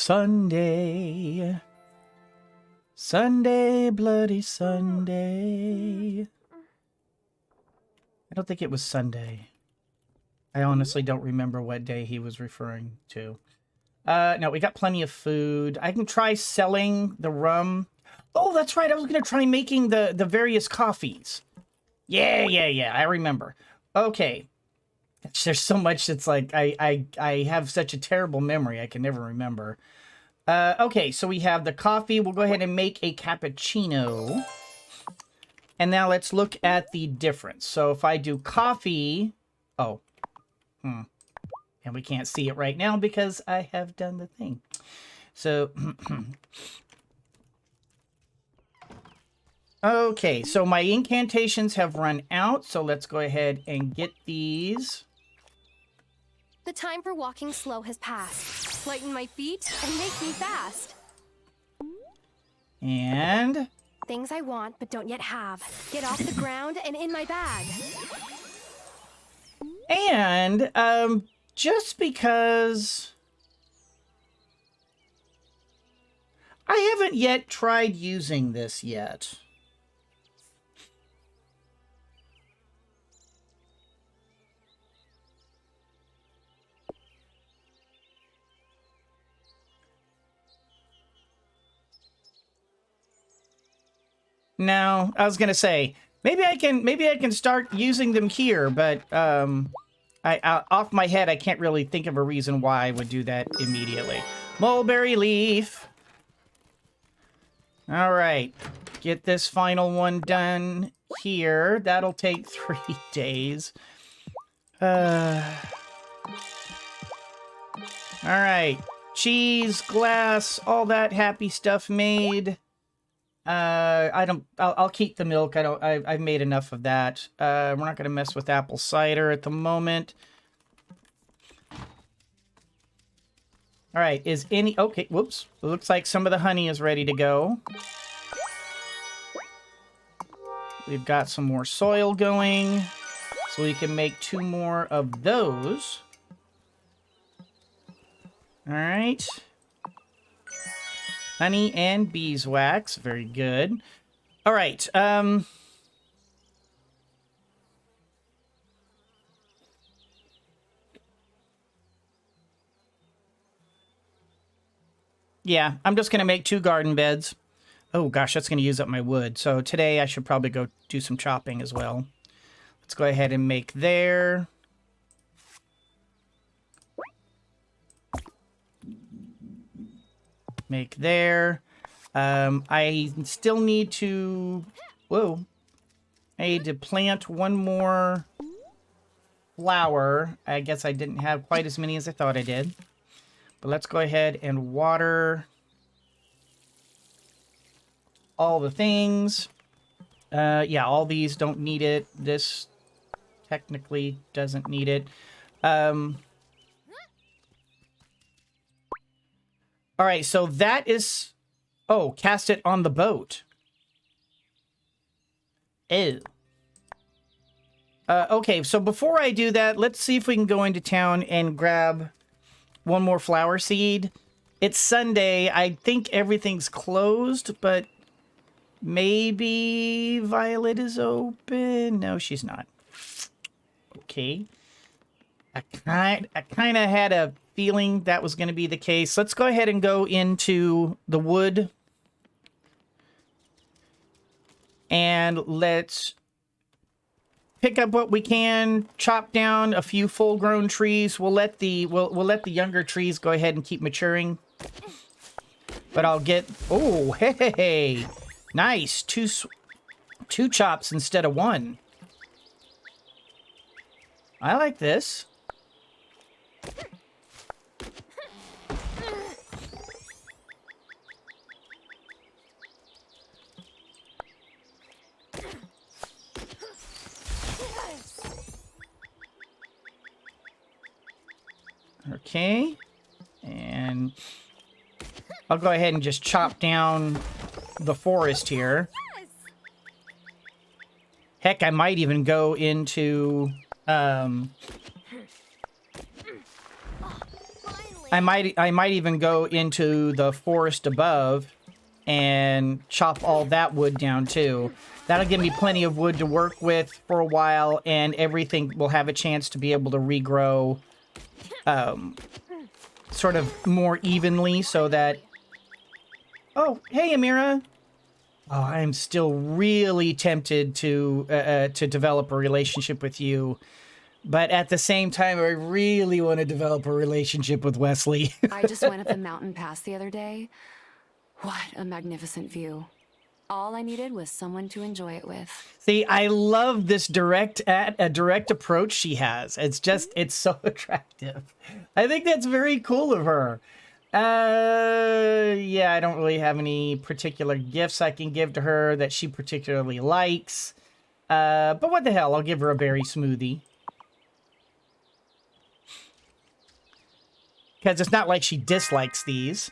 Sunday. Sunday, bloody Sunday. I don't think it was Sunday. I honestly don't remember what day he was referring to. No, we got plenty of food. I can try selling the rum. Oh, that's right. I was going to try making the various coffees. Yeah. I remember. Okay. There's so much that's like, I have such a terrible memory. I can never remember. Okay, so we have the coffee. We'll go ahead and make a cappuccino. And now let's look at the difference. So if I do coffee... Oh. And we can't see it right now because I have done the thing. So... Okay, so my incantations have run out. So let's go ahead and get these. The time for walking slow has passed. Lighten my feet and make me fast. And... Things I want but don't yet have. Get off the ground and in my bag. And, just because... I haven't yet tried using this yet. No, I was gonna say maybe I can start using them here, but I off my head I can't really think of a reason why I would do that immediately. Mulberry leaf. All right, get this final one done here. That'll take 3 days. All right, cheese, glass, all that happy stuff made. I'll keep the milk. I've made enough of that. We're not going to mess with apple cider at the moment. All right, okay, whoops. It looks like some of the honey is ready to go. We've got some more soil going, so we can make 2 more of those. All right. Honey and beeswax. Very good. All right. Yeah, I'm just going to make 2 garden beds. Oh, gosh, that's going to use up my wood. So today I should probably go do some chopping as well. Let's go ahead and make there. Make there. I still need to... Whoa. I need to plant 1 more flower. I guess I didn't have quite as many as I thought I did. But let's go ahead and water all the things. Yeah, all these don't need it. This technically doesn't need it. All right, so that is... Oh, cast it on the boat. Ew. Okay, so before I do that, let's see if we can go into town and grab 1 more flower seed. It's Sunday. I think everything's closed, but maybe Violet is open. No, she's not. Okay. I kind of had a feeling that was going to be the case. Let's go ahead and go into the wood. And let's pick up what we can, chop down a few full-grown trees. We'll let the younger trees go ahead and keep maturing. But I'll get... Oh, hey! Nice! 2 chops instead of 1. I like this. Okay, and I'll go ahead and just chop down the forest here. Heck, I might even go into, I might even go into the forest above and chop all that wood down too. That'll give me plenty of wood to work with for a while, and everything will have a chance to be able to regrow sort of more evenly so that... Oh, hey, Amira. Oh, I'm still really tempted to develop a relationship with you. But at the same time, I really want to develop a relationship with Wesley. I just went up the mountain pass the other day. What a magnificent view. All I needed was someone to enjoy it with. See, I love this direct approach she has. It's so attractive. I think that's very cool of her. Yeah, I don't really have any particular gifts I can give to her that she particularly likes. But what the hell, I'll give her a berry smoothie. Because it's not like she dislikes these.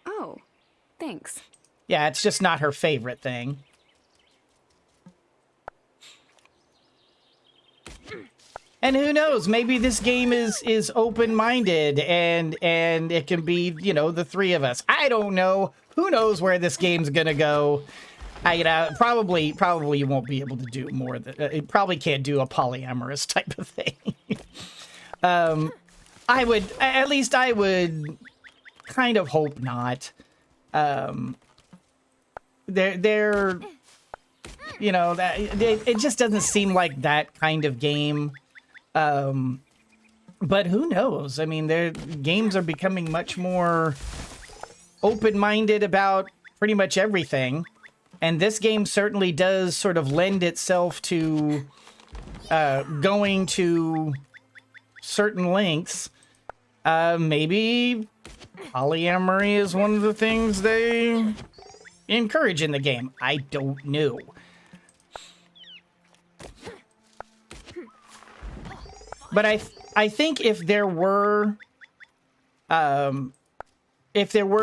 Oh, thanks. Yeah, it's just not her favorite thing. And who knows, maybe this game is open-minded and it can be, you know, the three of us. I don't know. Who knows where this game's gonna go? Probably you won't be able to do more than... it probably can't do a polyamorous type of thing. I would kind of hope not. They're you know, that it just doesn't seem like that kind of game. But who knows? I mean, their games are becoming much more open-minded about pretty much everything. And this game certainly does sort of lend itself to going to certain lengths. Maybe polyamory is one of the things they encourage in the game. I don't know. But I think if there were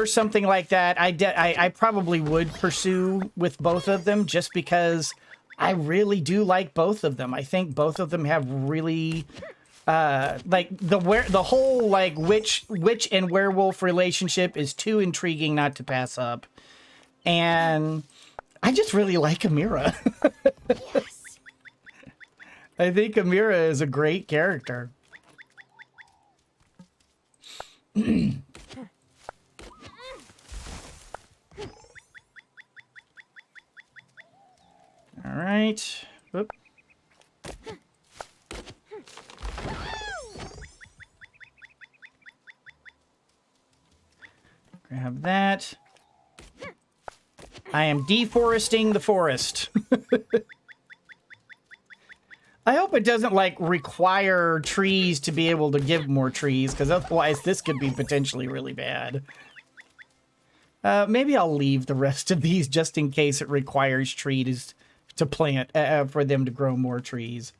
something like that, I probably would pursue with both of them, just because I really do like both of them. I think both of them have really like the whole like witch and werewolf relationship is too intriguing not to pass up. And I just really like Amira. Yes. I think Amira is a great character. All right. Oop. Grab that. I am deforesting the forest. I hope it doesn't, like, require trees to be able to give more trees, because otherwise this could be potentially really bad. Maybe I'll leave the rest of these just in case it requires trees to plant, for them to grow more trees.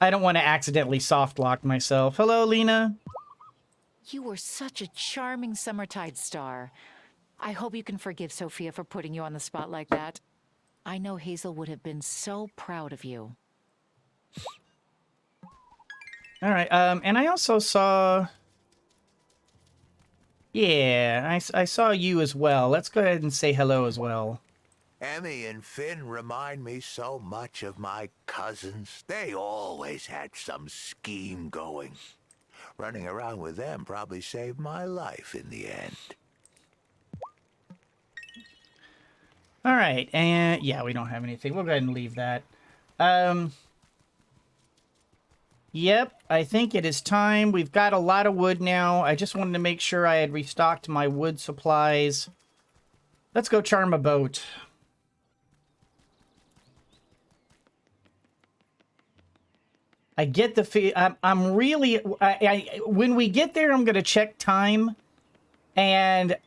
I don't want to accidentally soft lock myself. Hello, Lena. You were such a charming summertide star. I hope you can forgive Sophia for putting you on the spot like that. I know Hazel would have been so proud of you. All right, and I also saw... Yeah, I saw you as well. Let's go ahead and say hello as well. Emmy and Finn remind me so much of my cousins. They always had some scheme going. Running around with them probably saved my life in the end. All right, and yeah, we don't have anything. We'll go ahead and leave that. Yep, I think it is time. We've got a lot of wood now. I just wanted to make sure I had restocked my wood supplies. Let's go charm a boat. I get the I'm really... when we get there, I'm going to check time. And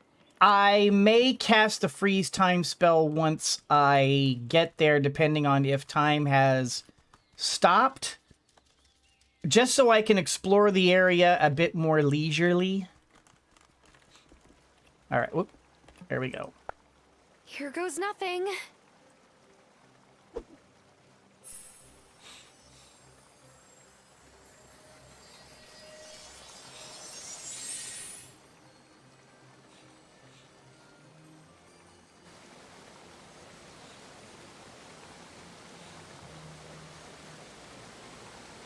I may cast the freeze time spell once I get there, depending on if time has stopped. Just so I can explore the area a bit more leisurely. All right, whoop. There we go. Here goes nothing.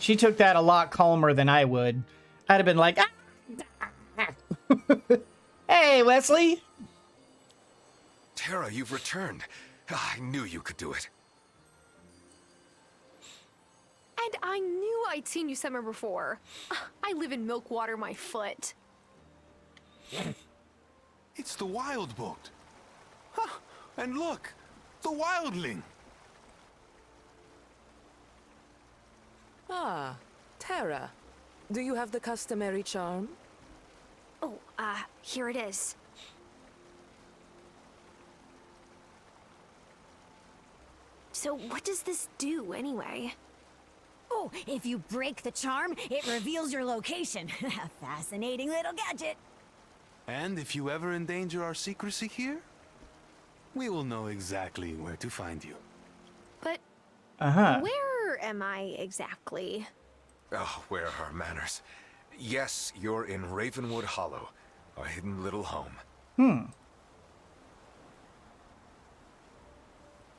She took that a lot calmer than I would. I'd have been like, ah! Hey, Wesley. Tara, you've returned. I knew you could do it. And I knew I'd seen you somewhere before. I live in Milkwater, my foot. It's the wild boat. Huh. And look, the wildling. Ah, Tara. Do you have the customary charm? Oh, here it is. So what does this do, anyway? Oh, if you break the charm, it reveals your location. A fascinating little gadget. And if you ever endanger our secrecy here, we will know exactly where to find you. But Uh-huh. where am I exactly? Oh, where are manners? Yes, you're in Ravenwood Hollow, our hidden little home.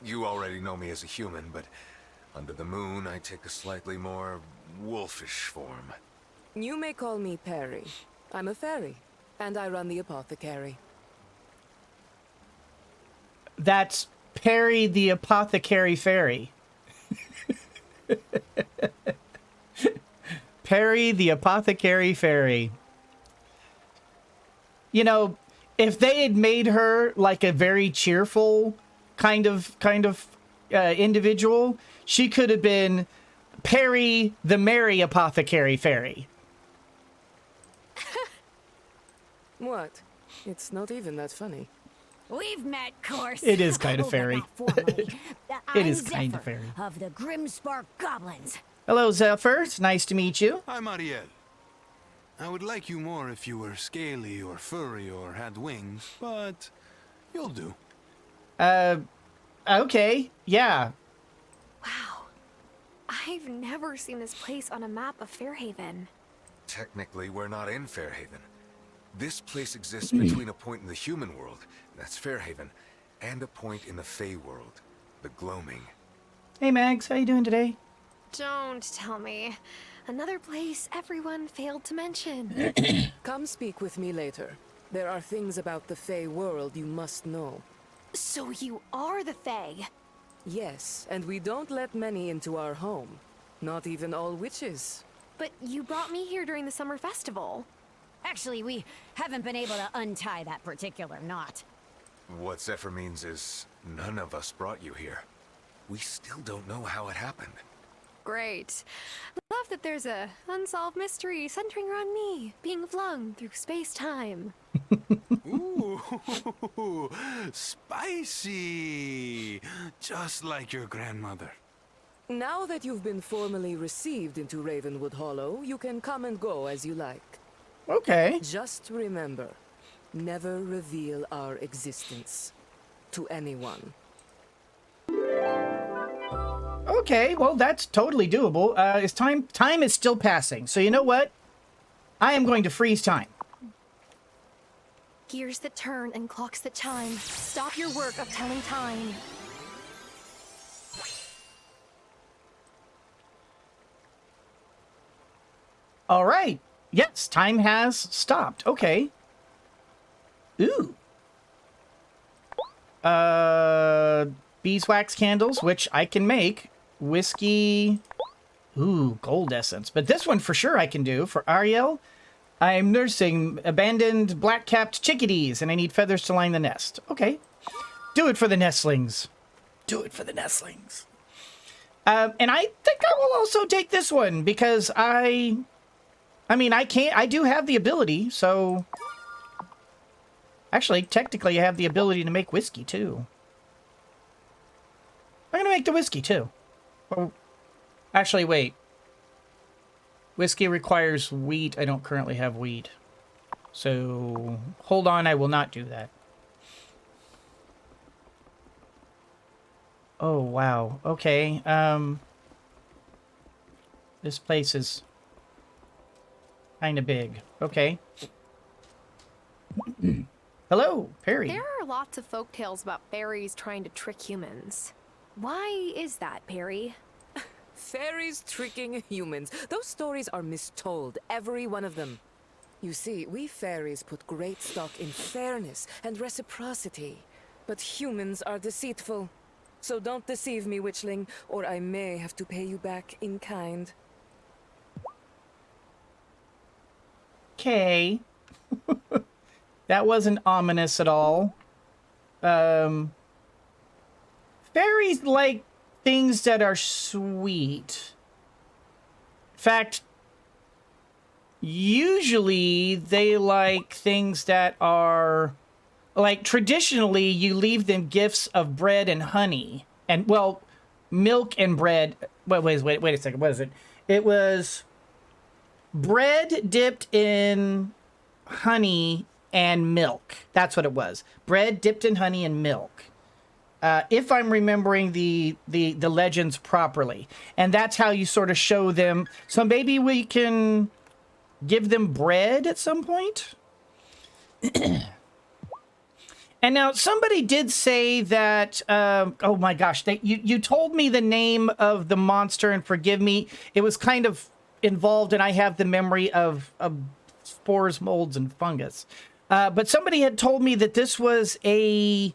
You already know me as a human, but under the moon, I take a slightly more wolfish form. You may call me Perry. I'm a fairy, and I run the apothecary. That's Perry the Apothecary Fairy. Perry the Apothecary Fairy. You know, if they had made her like a very cheerful kind of individual, she could have been Perry the Merry Apothecary Fairy. What? It's not even that funny. We've met, course. It is kind of Oh, but fairy. not formally. It is I'm kind of Zephyr fairy. of the Grimspark Goblins. Hello, Zephyr. It's nice to meet you. I'm Ariel. I would like you more if you were scaly or furry or had wings, but you'll do. Okay. Yeah. Wow. I've never seen this place on a map of Fairhaven. Technically, we're not in Fairhaven. This place exists between a point in the human world, that's Fairhaven, and a point in the Fey world, the Gloaming. Hey, Mags. How you doing today? Don't tell me. Another place everyone failed to mention. Come speak with me later. There are things about the Fey world you must know. So you are the Fae? Yes, and we don't let many into our home. Not even all witches. But you brought me here during the summer festival. Actually, we haven't been able to untie that particular knot. What Zephyr means is, none of us brought you here. We still don't know how it happened. Great. Love that there's a unsolved mystery centering around me, being flung through space-time. Ooh, spicy! Just like your grandmother. Now that you've been formally received into Ravenwood Hollow, you can come and go as you like. Okay. Just remember, never reveal our existence to anyone. Okay, well, that's totally doable. It's time is still passing. So you know what? I am going to freeze time. Gears that turn and clocks that chime. Stop your work of telling time. All right. Yes, time has stopped. Okay. Ooh. Beeswax candles, which I can make. Whiskey. Ooh, gold essence. But this one for sure I can do. For Ariel, I'm nursing abandoned black-capped chickadees, and I need feathers to line the nest. Okay. Do it for the nestlings. Do it for the nestlings. And I think I will also take this one, because I mean, I do have the ability, so... Actually, technically, I have the ability to make whiskey, too. I'm gonna make the whiskey, too. Oh, actually, wait. Whiskey requires wheat. I don't currently have wheat. So, hold on, I will not do that. Oh, wow. Okay, this place is kind of big. Okay. Hello, Perry. There are lots of folktales about fairies trying to trick humans. Why is that, Perry? Fairies tricking humans. Those stories are mistold, every one of them. You see, we fairies put great stock in fairness and reciprocity. But humans are deceitful. So don't deceive me, witchling, or I may have to pay you back in kind. Okay. That wasn't ominous at all. Fairies like things that are sweet. In fact, usually they like things that are like traditionally you leave them gifts of bread and honey and well, milk and bread. Wait a second. What is it? It was bread dipped in honey and milk. That's what it was. Bread dipped in honey and milk. If I'm remembering the legends properly. And that's how you sort of show them. So maybe we can give them bread at some point? And now somebody did say that, oh my gosh, you told me the name of the monster, and forgive me, it was kind of involved, and I have the memory of spores, molds, and fungus. But somebody had told me that this was a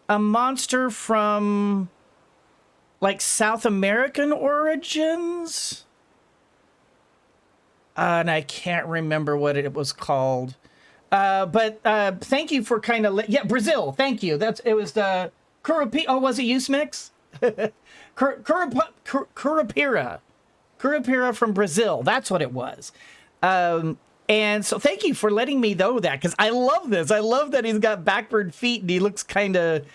monster from like South American origins. And I can't remember what it was called. But thank you for kind of... yeah, Brazil. Thank you. It was the Curupira. Oh, was it you, Smix? Curupira. Curupira from Brazil. That's what it was. And so thank you for letting me know that, because I love this. I love that he's got backward feet and he looks kind of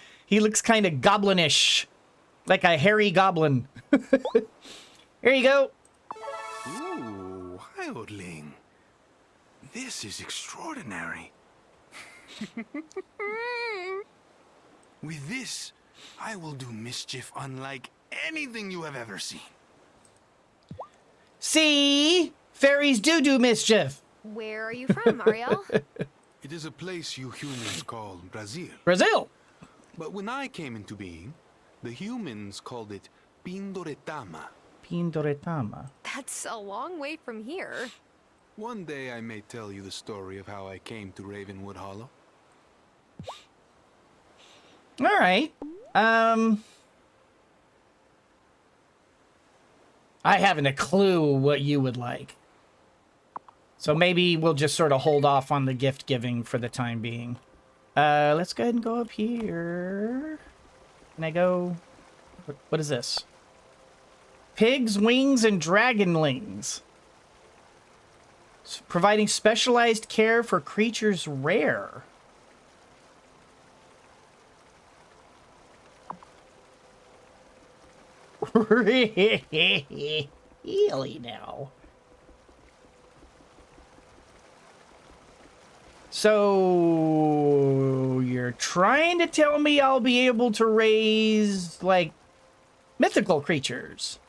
goblinish, like a hairy goblin. Here you go. Ooh, Wildling. This is extraordinary. With this, I will do mischief unlike anything you have ever seen. See? Fairies do mischief. Where are you from, Ariel? It is a place you humans call Brazil. Brazil. But when I came into being, the humans called it Pindoretama. Pindoretama. That's a long way from here. One day I may tell you the story of how I came to Ravenwood Hollow. All right. I haven't a clue what you would like. So maybe we'll just sort of hold off on the gift giving for the time being. Let's go ahead and go up here. Can I go? What is this? Pigs, wings, and dragonlings. Providing specialized care for creatures rare. Really now. So you're trying to tell me I'll be able to raise, like, mythical creatures?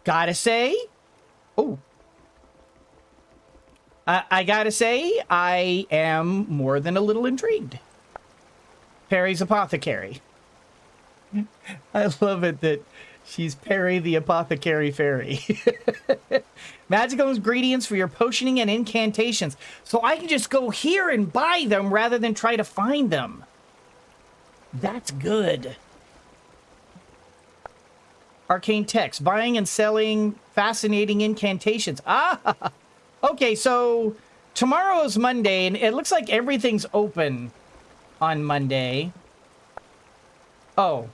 Gotta say, oh, I gotta say, I am more than a little intrigued. Perry's Apothecary. I love it that she's Perry the Apothecary Fairy. Magical ingredients for your potioning and incantations. So I can just go here and buy them rather than try to find them. That's good. Arcane text. Buying and selling fascinating incantations. Ah! Okay, so tomorrow is Monday, and it looks like everything's open on Monday. Oh.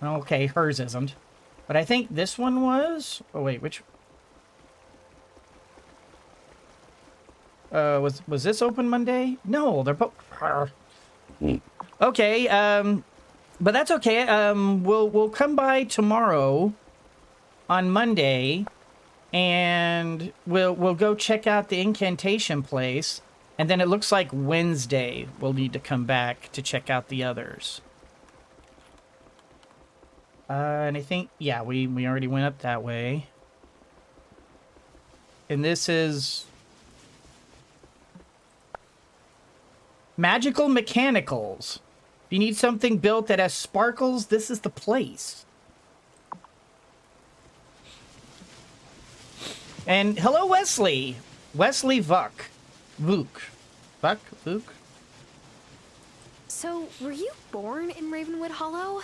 Okay, hers isn't. But I think this one was... oh, wait, which... was this open Monday? No, they're both... Okay, but that's okay. We'll come by tomorrow on Monday, and we'll go check out the incantation place, and then it looks like Wednesday we'll need to come back to check out the others. And I think, yeah, we already went up that way. And this is... Magical Mechanicals. If you need something built that has sparkles, this is the place. And hello, Wesley. Wesley Vuk. Vuk. Vuk? Vuk? So, were you born in Ravenwood Hollow?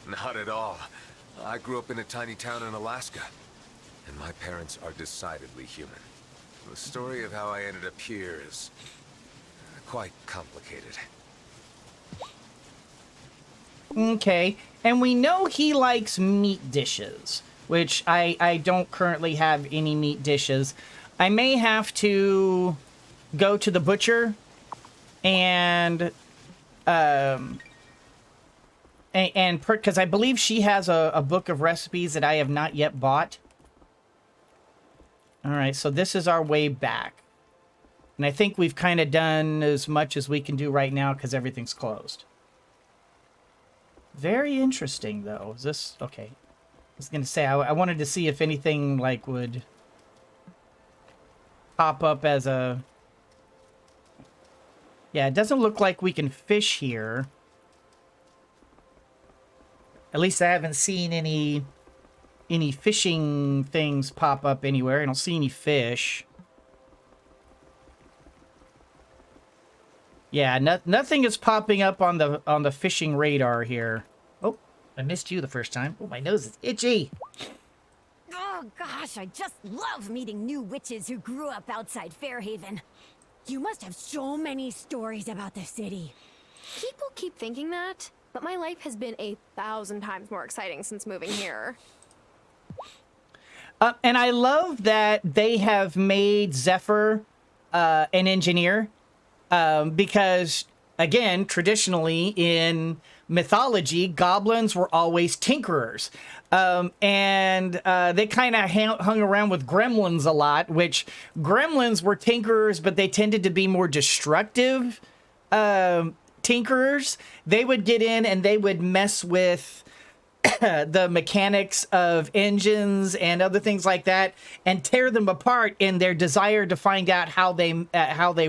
Not at all. I grew up in a tiny town in Alaska, and my parents are decidedly human. The story of how I ended up here is quite complicated. Okay, and we know he likes meat dishes, which I don't currently have any meat dishes. I may have to go to the butcher and because I believe she has a book of recipes that I have not yet bought. All right, so this is our way back. And I think we've kind of done as much as we can do right now because everything's closed. Very interesting, though. Is this... Okay. I was going to say, I wanted to see if anything, like, would pop up as a... Yeah, it doesn't look like we can fish here. At least I haven't seen any fishing things pop up anywhere. I don't see any fish. Yeah, nothing is popping up on the fishing radar here. Oh, I missed you the first time. Oh, my nose is itchy. Oh gosh, I just love meeting new witches who grew up outside Fairhaven. You must have so many stories about the city. People keep thinking that, but my life has been 1,000 times more exciting since moving here. And I love that they have made Zephyr an engineer. Because, again, traditionally in mythology, goblins were always tinkerers. And they kind of hung around with gremlins a lot, which gremlins were tinkerers, but they tended to be more destructive tinkerers. They would get in and they would mess with the mechanics of engines and other things like that and tear them apart in their desire to find out how they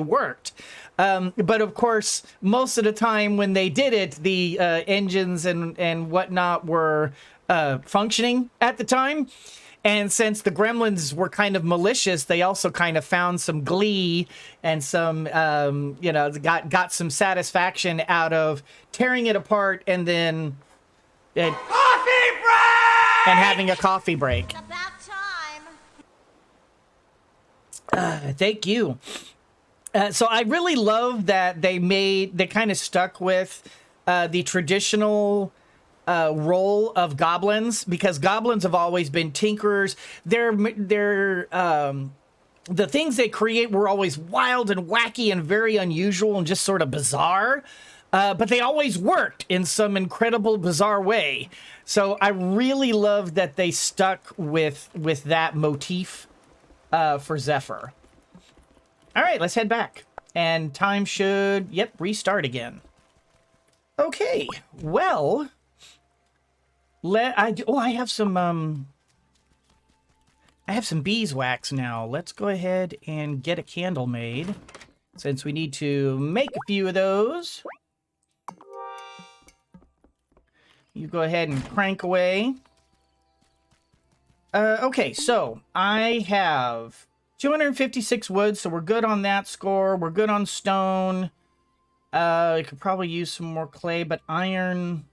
worked. But of course, most of the time when they did it, the engines and whatnot were functioning at the time. And since the gremlins were kind of malicious, they also kind of found some glee and some, got some satisfaction out of tearing it apart and then... coffee break! And having a coffee break. It's about time. Thank you. So I really love that they kind of stuck with the traditional role of goblins, because goblins have always been tinkerers. The things they create were always wild and wacky and very unusual and just sort of bizarre. But they always worked in some incredible, bizarre way. So I really love that they stuck with that motif for Zephyr. All right, let's head back. And time should, restart again. Okay, well, I have some beeswax now. Let's go ahead and get a candle made, since we need to make a few of those. You go ahead and crank away. Okay, so I have 256 wood, so we're good on that score. We're good on stone. I could probably use some more clay, but iron,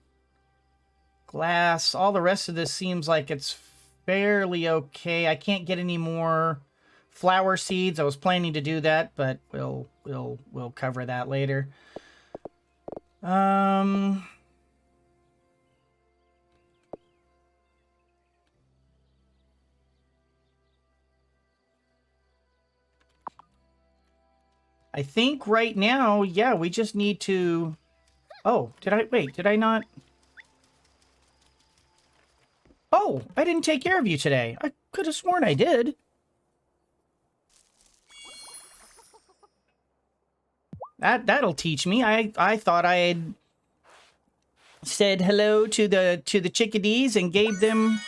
glass, all the rest of this seems like it's fairly okay. I can't get any more flower seeds. I was planning to do that, but we'll cover that later. I think right now, yeah, we just need to... Oh, did I not... Oh, I didn't take care of you today. I could have sworn I did. That'll teach me. I thought I had said hello to the chickadees and gave them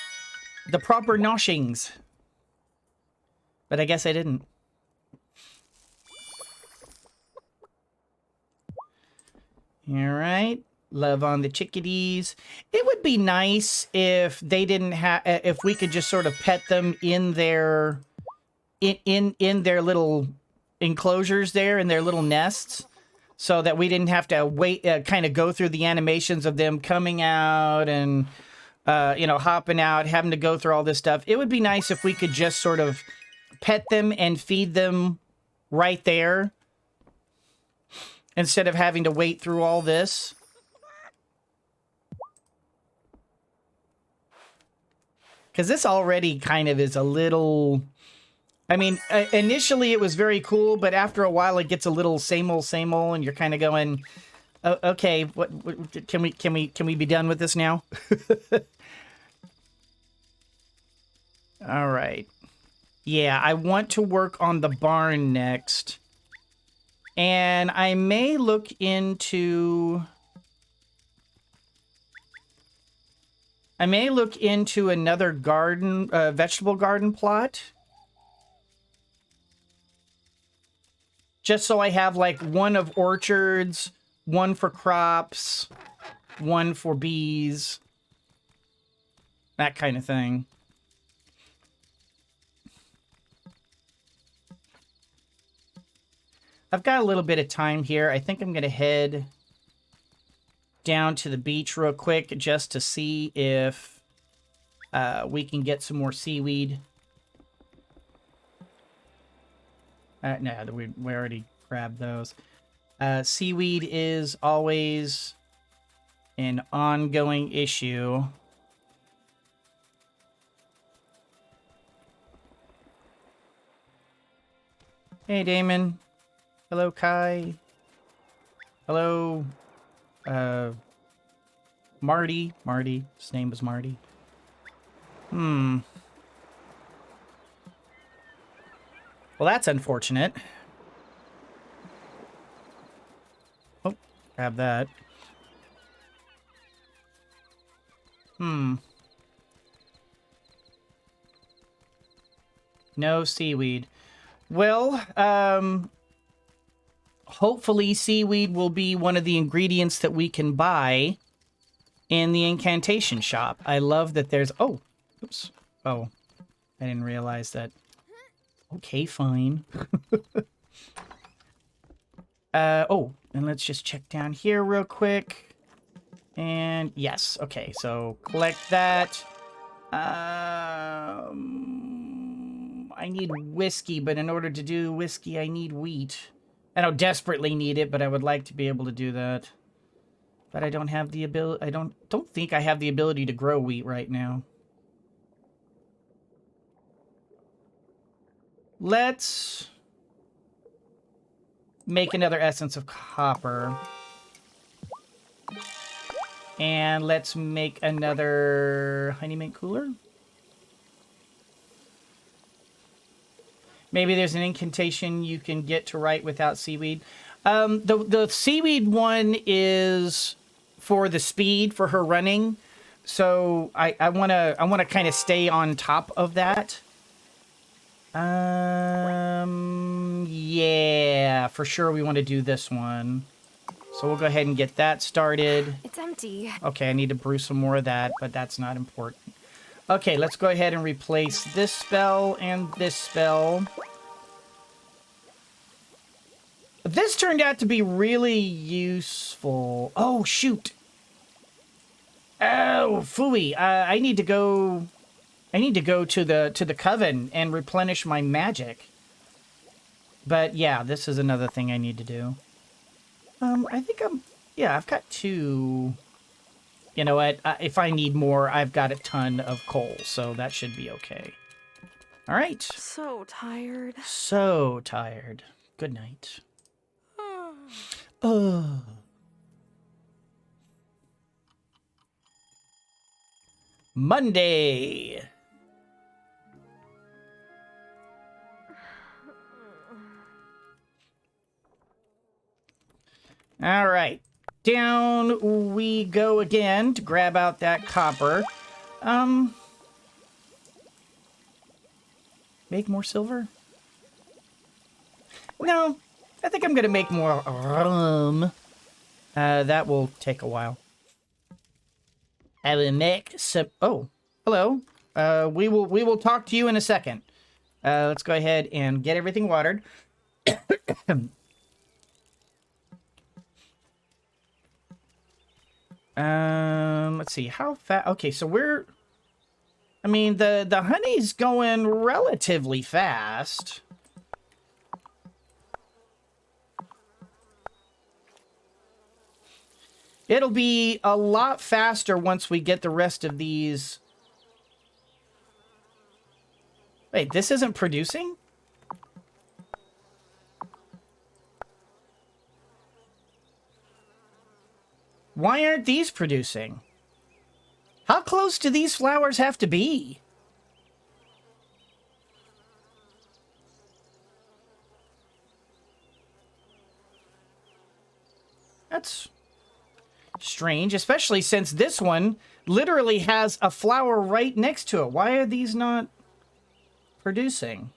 the proper noshings. But I guess I didn't. All right. Love on the chickadees. It would be nice if they didn't have, if we could just sort of pet them in their, in their little enclosures there, in their little nests, so that we didn't have to wait, kind of go through the animations of them coming out and, you know, hopping out, having to go through all this stuff. It would be nice if we could just sort of pet them and feed them right there, instead of having to wait through all this. Because this already kind of is a little... I mean, initially it was very cool, but after a while it gets a little same old, and you're kind of going, oh, okay, what can we be done with this now? All right. Yeah, I want to work on the barn next. And I may look into... another garden, vegetable garden plot. Just so I have like one of orchards, one for crops, one for bees. That kind of thing. I've got a little bit of time here. I think I'm going to head down to the beach real quick just to see if we can get some more seaweed. No, we already grabbed those. Seaweed is always an ongoing issue. Hey, Damon. Hello, Kai. Hello, Marty. His name was Marty. Well, that's unfortunate. Oh, grab that. No seaweed. Well, hopefully seaweed will be one of the ingredients that we can buy in the incantation shop. I love that there's... Oh, oops. Oh, I didn't realize that. Okay, fine. Oh, and let's just check down here real quick. And yes, okay, so collect that. I need whiskey, but in order to do whiskey, I need wheat. I don't desperately need it, but I would like to be able to do that. But I don't have the ability... I don't think I have the ability to grow wheat right now. Let's make another essence of copper. And let's make another honey mint cooler. Maybe there's an incantation you can get to write without seaweed. The seaweed one is for the speed for her running. So I wanna kind of stay on top of that. Yeah, for sure we want to do this one. So we'll go ahead and get that started. It's empty. Okay, I need to brew some more of that, but that's not important. Okay, let's go ahead and replace this spell and this spell. This turned out to be really useful. Oh, shoot. Oh, phooey. I need to go to the coven and replenish my magic. But yeah, this is another thing I need to do. I think I've got two. You know what? If I need more, I've got a ton of coal, so that should be okay. All right. So tired. So tired. Good night. Monday. All right. Down we go again to grab out that copper. Make more silver? No, I think I'm gonna make more rum. That will take a while. I will make some... Oh, hello. We will talk to you in a second. Let's go ahead and get everything watered. Let's see. How fast... Okay, so we're... I mean, the honey's going relatively fast. It'll be a lot faster once we get the rest of these. Wait, this isn't producing? Why aren't these producing? How close do these flowers have to be? That's strange, especially since this one literally has a flower right next to it. Why are these not producing?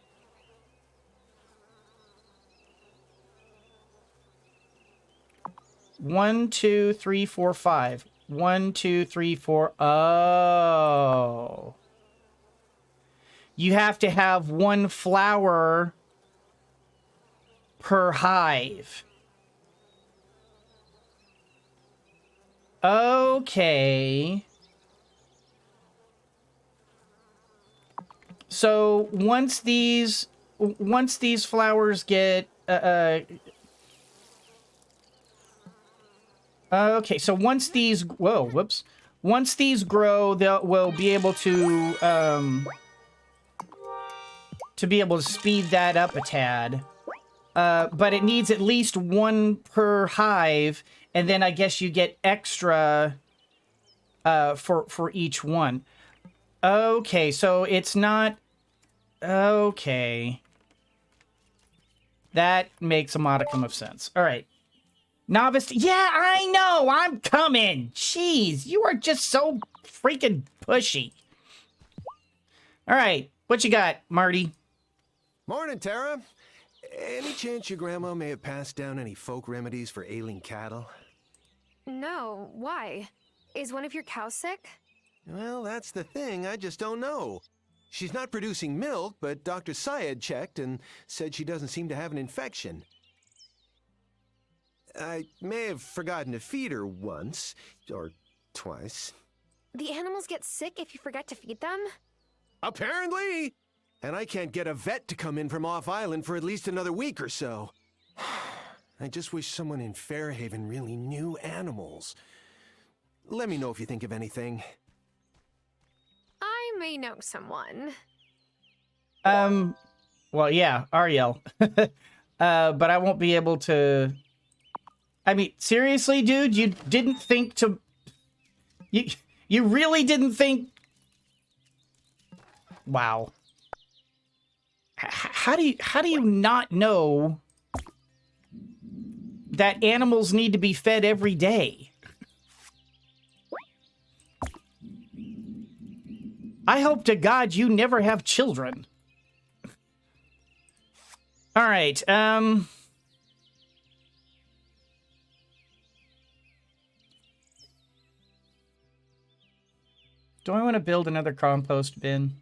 One, two, three, four, five. 1, 2, 3, 4. Oh. You have to have one flower per hive. Okay. So once these flowers get okay, so once these once these grow, we'll be able to be able to speed that up a tad. But it needs at least one per hive, and then I guess you get extra for each one. Okay, so it's not... Okay. That makes a modicum of sense. All right. Novice... Yeah, I know! I'm coming! Jeez, you are just so freaking pushy. All right, what you got, Marty? Morning, Tara. Any chance your grandma may have passed down any folk remedies for ailing cattle? No, why? Is one of your cows sick? Well, that's the thing. I just don't know. She's not producing milk, but Dr. Syed checked and said she doesn't seem to have an infection. I may have forgotten to feed her once, or twice. The animals get sick if you forget to feed them? Apparently! And I can't get a vet to come in from off-island for at least another week or so. I just wish someone in Fairhaven really knew animals. Let me know if you think of anything. I may know someone. Well, yeah, Ariel. But I won't be able to... I mean, seriously, dude, you didn't think to... You really didn't think... Wow. How do you not know that animals need to be fed every day? I hope to God you never have children. All right, do I want to build another compost bin?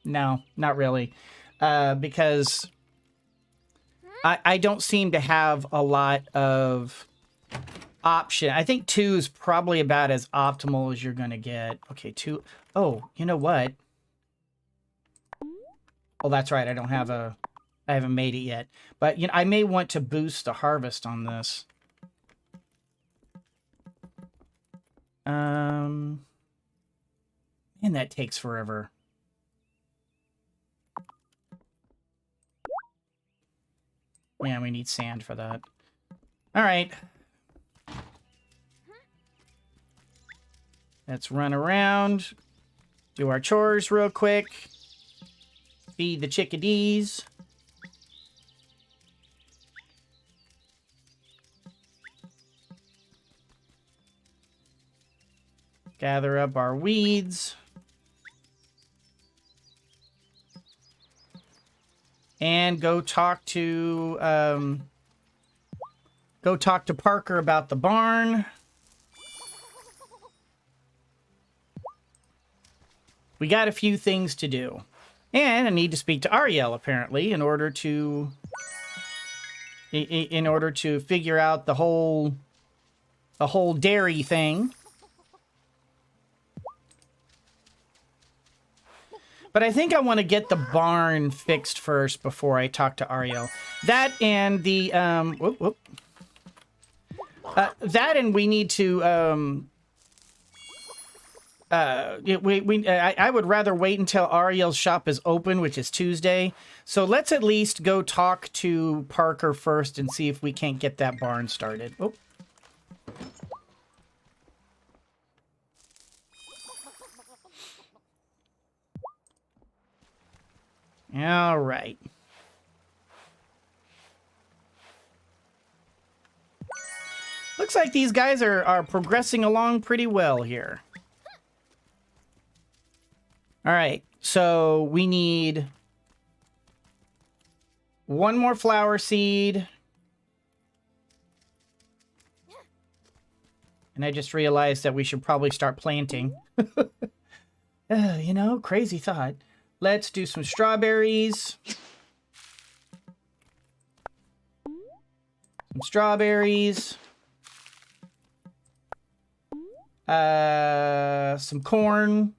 No, not really. Because I don't seem to have a lot of option. I think 2 is probably about as optimal as you're going to get. Okay, 2. Oh, you know what? Oh, that's right. I haven't made it yet. But, you know, I may want to boost the harvest on this. And that takes forever. Yeah, we need sand for that. All right. Let's run around, do our chores real quick, feed the chickadees. Gather up our weeds. And go talk to Go talk to Parker about the barn. We got a few things to do. And I need to speak to Ariel, apparently, in order to figure out the whole dairy thing. But I think I want to get the barn fixed first before I talk to Ariel. That and the that and we need to I would rather wait until Ariel's shop is open, which is Tuesday. So let's at least go talk to Parker first and see if we can't get that barn started. Oh. All right. Looks like these guys are progressing along pretty well here. All right, so we need one more flower seed. And I just realized that we should probably start planting. You know, crazy thought. Let's do some strawberries. Some strawberries. Some corn.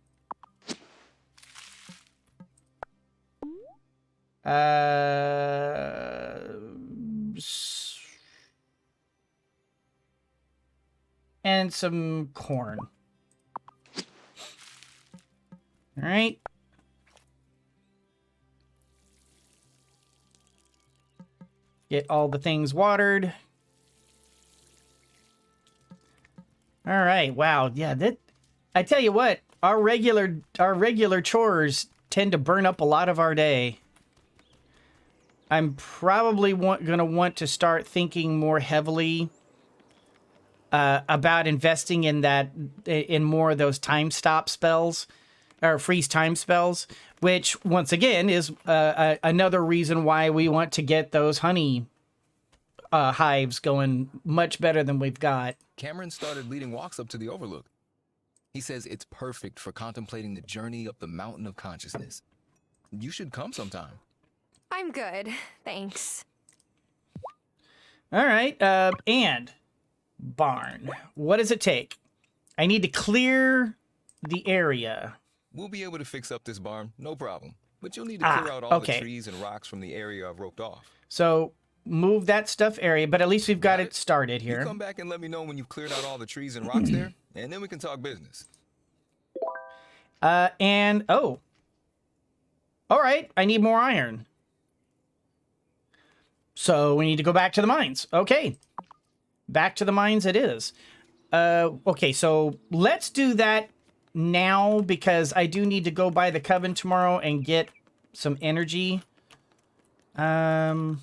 And some corn. All right. Get all the things watered. All right. Wow. Yeah, that I tell you what, our regular chores tend to burn up a lot of our day. I'm probably going to want to start thinking more heavily about investing in more of those time stop spells or freeze time spells, which once again is another reason why we want to get those honey hives going much better than we've got. Cameron started leading walks up to the Overlook. He says it's perfect for contemplating the journey up the mountain of consciousness. You should come sometime. I'm good, thanks. All right, and barn. What does it take? I need to clear the area. We'll be able to fix up this barn, no problem. But you'll need to clear out all the trees and rocks from the area I've roped off. So move that stuff area, but at least we've got it started here. You come back and let me know when you've cleared out all the trees and rocks there, and then we can talk business. All right, I need more iron. So we need to go back to the mines. Okay. Back to the mines it is. Okay, so let's do that now because I do need to go by the coven tomorrow and get some energy. Or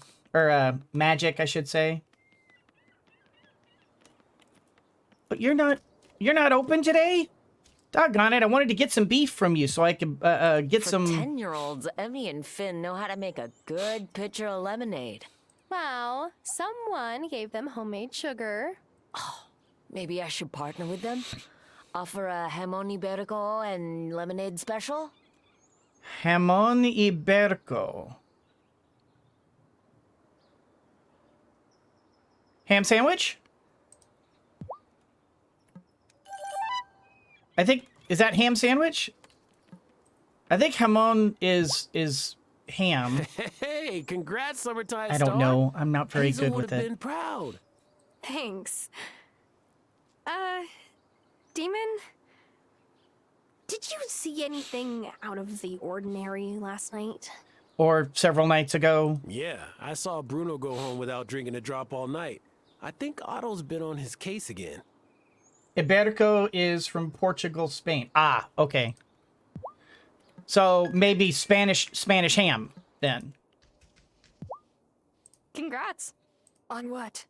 magic, I should say. But you're not open today? Doggone it, I wanted to get some beef from you so I could get For some... 10-year-olds, Emmy and Finn know how to make a good pitcher of lemonade. Well, someone gave them homemade sugar. Oh, maybe I should partner with them? Offer a jamón ibérico and lemonade special? Jamón ibérico. Ham sandwich? I think, is that ham sandwich? I think jamón is ham. Hey, congrats, Summertime I Star. don't know. I'm not very Hazel good would with have it. been proud. Thanks. Demon? Did you see anything out of the ordinary last night? Or several nights ago. Yeah, I saw Bruno go home without drinking a drop all night. I think Otto's been on his case again. Iberico is from Portugal, Spain. Ah, okay. So maybe Spanish ham then. Congrats. On what?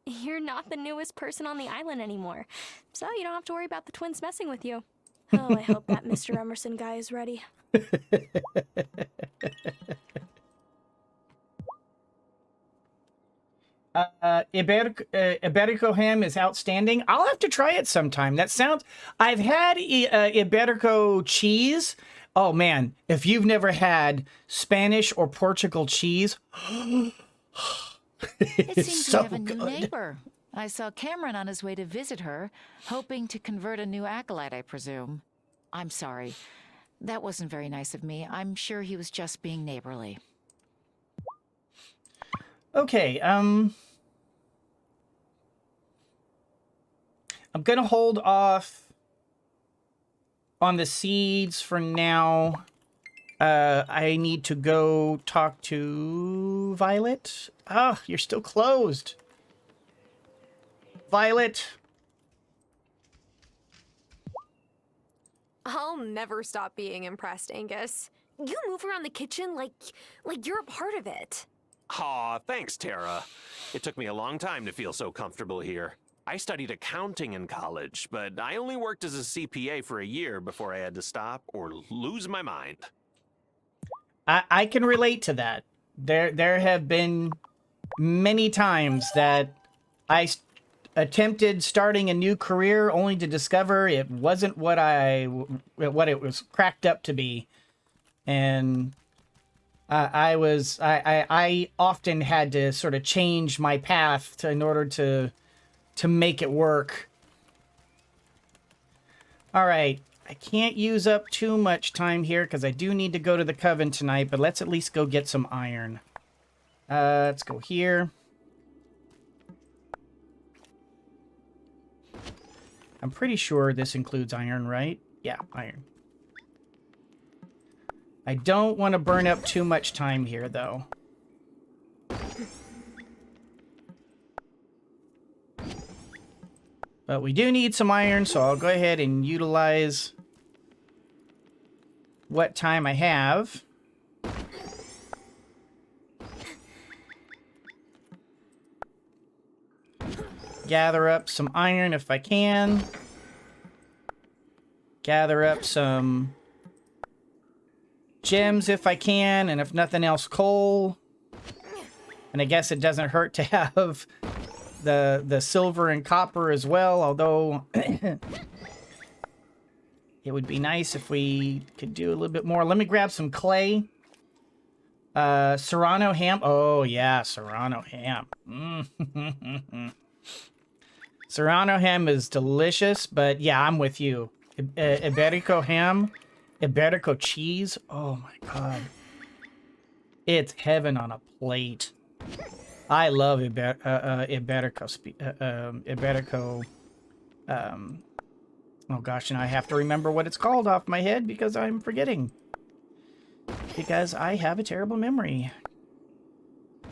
You're not the newest person on the island anymore, so you don't have to worry about the twins messing with you. Oh, I hope that Mr. Emerson guy is ready. Iberico ham is outstanding. I'll have to try it sometime. That sounds... I've had Iberico cheese. Oh, man. If you've never had Spanish or Portugal cheese... It seems so we have a new good. neighbor. I saw Cameron on his way to visit her, hoping to convert a new acolyte, I presume. I'm sorry. That wasn't very nice of me. I'm sure he was just being neighborly. Okay, I'm gonna hold off on the seeds for now. I need to go talk to Violet. Ah, you're still closed. Violet. I'll never stop being impressed, Angus. You move around the kitchen like you're a part of it. Aw, thanks, Tara. It took me a long time to feel so comfortable here. I studied accounting in college, but I only worked as a CPA for a year before I had to stop or lose my mind. I can relate to that. There have been many times that I attempted starting a new career only to discover it wasn't what it was cracked up to be. And I often had to sort of change my path in order to make it work. All right, I can't use up too much time here because I do need to go to the coven tonight, but let's at least go get some iron. Let's go here. I'm pretty sure this includes iron, right? Yeah, iron. I don't want to burn up too much time here, though. But we do need some iron, so I'll go ahead and utilize what time I have. Gather up some iron if I can. Gather up some gems if I can, and if nothing else, coal. And I guess it doesn't hurt to have the silver and copper as well, although it would be nice if we could do a little bit more. Let me grab some clay. Serrano ham. Oh, yeah, Serrano ham. Serrano ham is delicious, but yeah, I'm with you. Iberico ham, Iberico cheese. Oh my god. It's heaven on a plate. I love Iberico. Oh gosh, and I have to remember what it's called off my head because I'm forgetting. Because I have a terrible memory.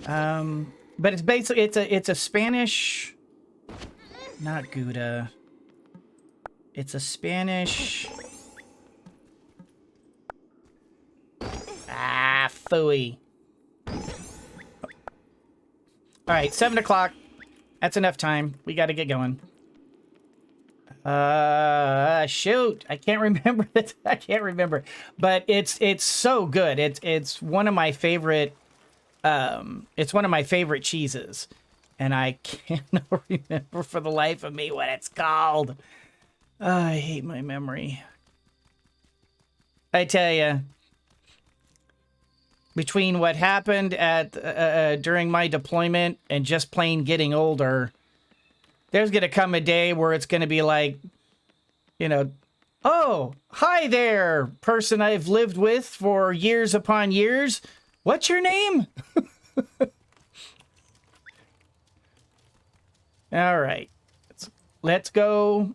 But it's basically it's a Spanish, not Gouda. It's a Spanish. Ah, phooey. All right, 7 o'clock. That's enough time. We got to get going. Shoot, I can't remember it. I can't remember, but it's so good. It's one of my favorite. It's one of my favorite cheeses, and I cannot remember for the life of me what it's called. I hate my memory. I tell you, between what happened at during my deployment and just plain getting older, there's gonna come a day where it's gonna be like, you know, oh, hi there, person I've lived with for years upon years. What's your name? All right, let's go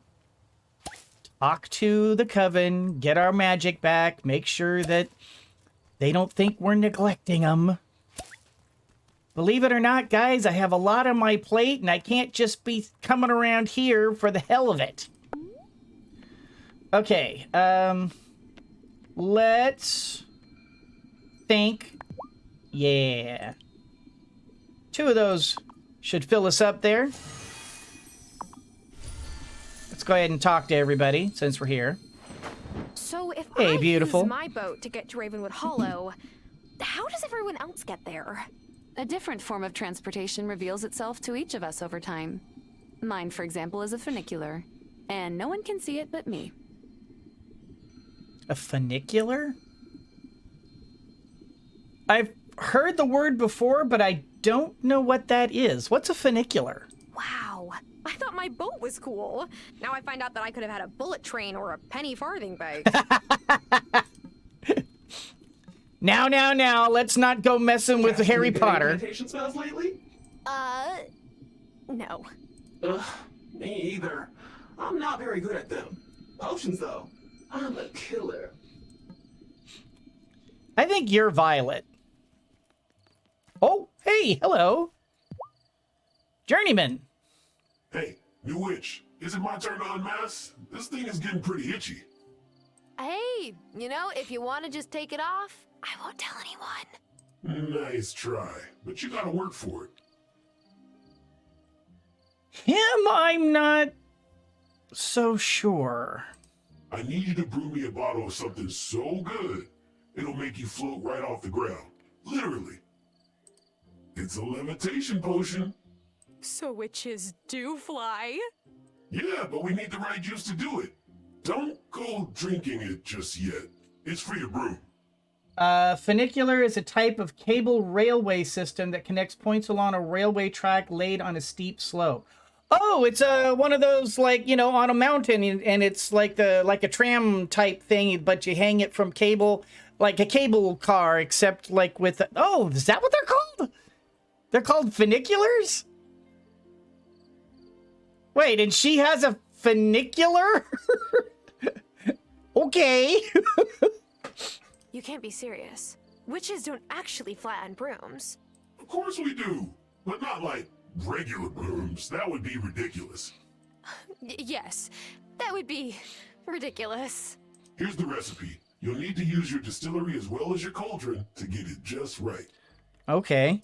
talk to the coven, get our magic back, make sure that they don't think we're neglecting them. Believe it or not, guys, I have a lot on my plate, and I can't just be coming around here for the hell of it. Okay, let's think. Yeah. 2 of those should fill us up there. Let's go ahead and talk to everybody since we're here. So if Hey, beautiful. use my boat to get to Ravenwood Hollow, how does everyone else get there? A different form of transportation reveals itself to each of us over time. Mine, for example, is a funicular, and no one can see it but me. A funicular? I've heard the word before, but I don't know what that is. What's a funicular? Wow. I thought my boat was cool. Now I find out that I could have had a bullet train or a penny farthing bag. Now, let's not go messing with Harry Potter. Fermentation spells lately? No. Ugh, me either. I'm not very good at them. Potions, though. I'm a killer. I think you're Violet. Oh, hey, hello. Journeyman. Hey, new witch. Is it my turn to unmask? This thing is getting pretty itchy. Hey, you know, if you want to just take it off, I won't tell anyone. Nice try, but you gotta work for it. Him, I'm not so sure. I need you to brew me a bottle of something so good, it'll make you float right off the ground. Literally. It's a levitation potion. So witches do fly? Yeah, but we need the right juice to do it. Don't go drinking it just yet. It's for your brew. Funicular is a type of cable railway system that connects points along a railway track laid on a steep slope. Oh, it's one of those, like, you know, on a mountain, and it's like a tram type thing, but you hang it from cable, like a cable car, except like with oh, is that what they're called? They're called funiculars? Wait, and she has a funicular? Okay. You can't be serious. Witches don't actually fly on brooms. Of course we do, but not like regular brooms. That would be ridiculous. Yes, that would be ridiculous. Here's the recipe. You'll need to use your distillery as well as your cauldron to get it just right. Okay.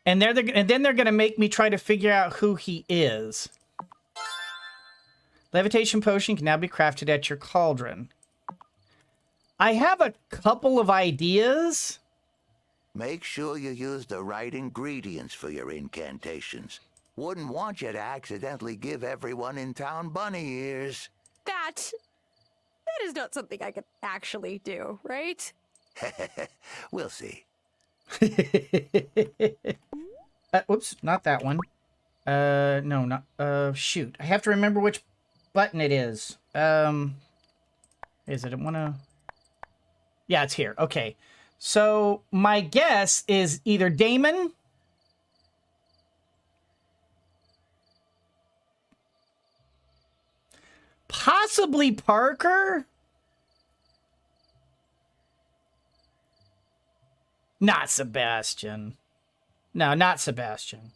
And then they're gonna make me try to figure out who he is. Levitation potion can now be crafted at your cauldron. I have a couple of ideas. Make sure you use the right ingredients for your incantations. Wouldn't want you to accidentally give everyone in town bunny ears. That is not something I could actually do, right? We'll see. Oops, not that one. No, not, shoot. I have to remember which button it is. Is it one of... Yeah, it's here. Okay. So, my guess is either Damon... Possibly Parker? Not Sebastian. No, not Sebastian.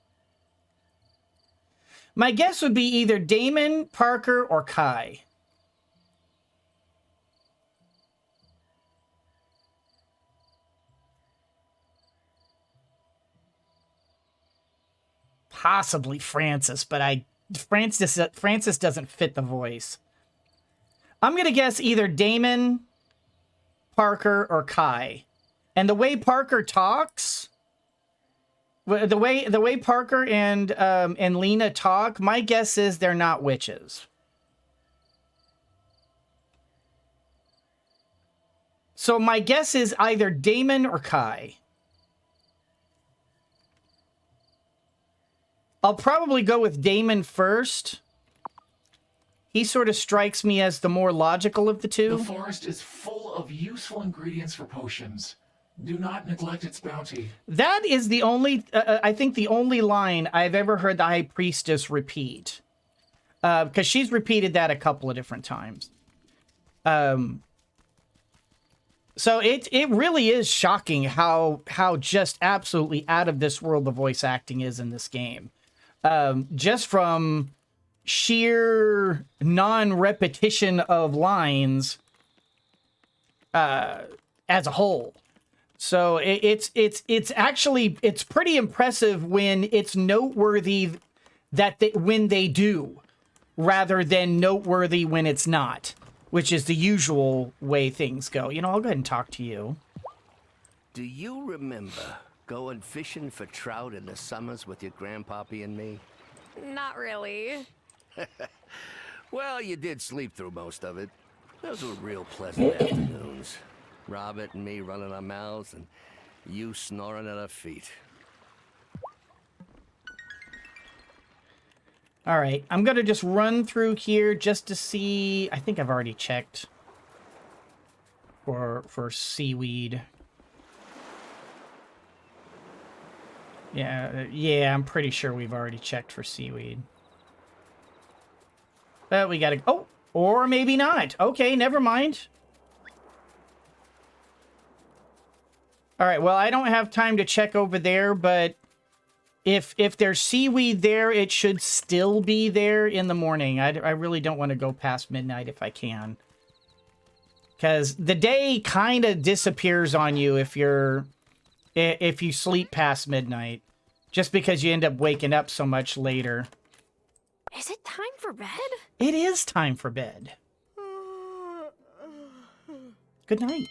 My guess would be either Damon, Parker, or Kai. Possibly Francis, but Francis doesn't fit the voice. I'm going to guess either Damon, Parker, or Kai. And the way Parker talks, the way Parker and Lena talk, my guess is they're not witches. So my guess is either Damon or Kai. I'll probably go with Damon first. He sort of strikes me as the more logical of the two. The forest is full of useful ingredients for potions. Do not neglect its bounty. That is the only, I think the only line I've ever heard the High Priestess repeat. Because she's repeated that a couple of different times. So it really is shocking how just absolutely out of this world the voice acting is in this game. Just from sheer non-repetition of lines as a whole. So it's actually pretty impressive when it's noteworthy that when they do, rather than noteworthy when it's not, which is the usual way things go. You know, I'll go ahead and talk to you. Do you remember going fishing for trout in the summers with your grandpappy and me? Not really. Well, you did sleep through most of it. Those were real pleasant afternoons. Robert and me running our mouths and you snoring at our feet. All right, I'm gonna just run through here just to see. I think I've already checked for seaweed. Yeah, I'm pretty sure we've already checked for seaweed. But we gotta. Oh, or maybe not. Okay, never mind. All right. Well, I don't have time to check over there, but if there's seaweed there, it should still be there in the morning. I really don't want to go past midnight if I can, because the day kind of disappears on you if you sleep past midnight, just because you end up waking up so much later. Is it time for bed? It is time for bed. Good night.